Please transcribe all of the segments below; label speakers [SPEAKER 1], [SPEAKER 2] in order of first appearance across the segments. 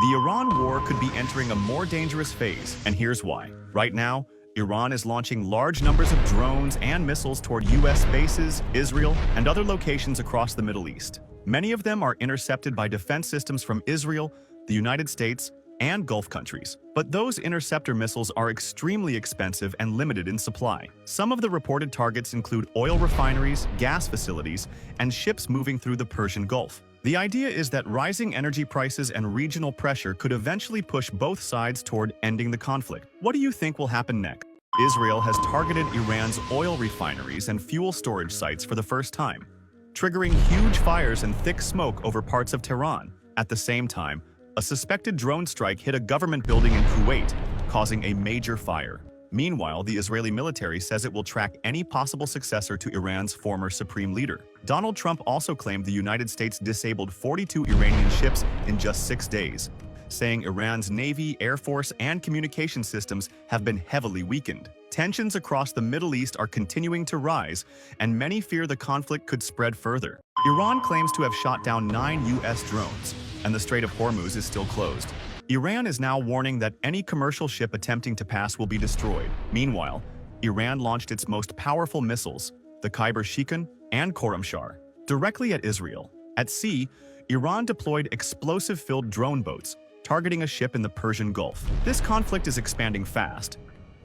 [SPEAKER 1] The Iran war could be entering a more dangerous phase, and here's why. Right now, Iran is launching large numbers of drones and missiles toward U.S. bases, Israel, and other locations across the Middle East. Many of them are intercepted by defense systems from Israel, the United States, and Gulf countries. But those interceptor missiles are extremely expensive and limited in supply. Some of the reported targets include oil refineries, gas facilities, and ships moving through the Persian Gulf. The idea is that rising energy prices and regional pressure could eventually push both sides toward ending the conflict. What do you think will happen next? Israel has targeted Iran's oil refineries and fuel storage sites for the first time, triggering huge fires and thick smoke over parts of Tehran. At the same time, a suspected drone strike hit a government building in Kuwait, causing a major fire. Meanwhile, the Israeli military says it will track any possible successor to Iran's former supreme leader. Donald Trump also claimed the United States disabled 42 Iranian ships in just 6 days, saying Iran's Navy, Air Force, and communication systems have been heavily weakened. Tensions across the Middle East are continuing to rise, and many fear the conflict could spread further. Iran claims to have shot down 9 U.S. drones, and the Strait of Hormuz is still closed. Iran is now warning that any commercial ship attempting to pass will be destroyed. Meanwhile, Iran launched its most powerful missiles, the Khyber-Shikan and Khorramshahr, directly at Israel. At sea, Iran deployed explosive-filled drone boats, targeting a ship in the Persian Gulf. This conflict is expanding fast,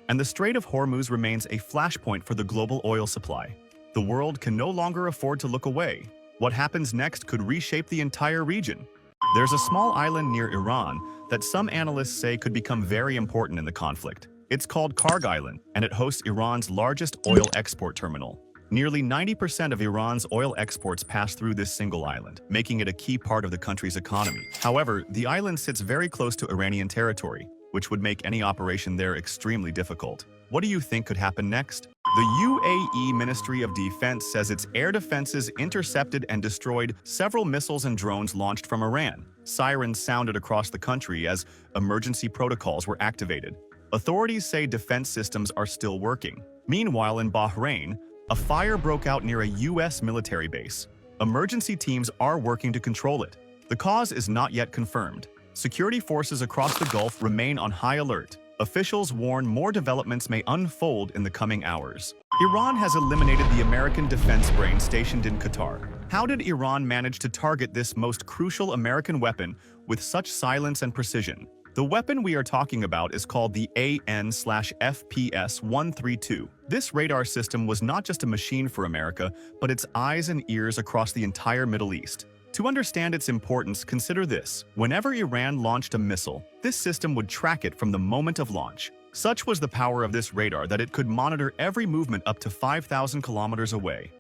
[SPEAKER 1] and the Strait of Hormuz remains a flashpoint for the global oil supply. The world can no longer afford to look away. What happens next could reshape the entire region. There's a small island near Iran that some analysts say could become very important in the conflict. It's called Karg Island, and it hosts Iran's largest oil export terminal. Nearly 90% of Iran's oil exports pass through this single island, making it a key part of the country's economy. However, the island sits very close to Iranian territory, which would make any operation there extremely difficult. What do you think could happen next? The UAE Ministry of Defense says its air defenses intercepted and destroyed several missiles and drones launched from Iran. Sirens sounded across the country as emergency protocols were activated. Authorities say defense systems are still working. Meanwhile, in Bahrain, a fire broke out near a U.S. military base. Emergency teams are working to control it. The cause is not yet confirmed. Security forces across the Gulf remain on high alert. Officials warn more developments may unfold in the coming hours. Iran has eliminated the American defense brain stationed in Qatar. How did Iran manage to target this most crucial American weapon with such silence and precision? The weapon we are talking about is called the AN/FPS-132. This radar system was not just a machine for America, but its eyes and ears across the entire Middle East. To understand its importance, consider this. Whenever Iran launched a missile, this system would track it from the moment of launch. Such was the power of this radar that it could monitor every movement up to 5,000 kilometers away.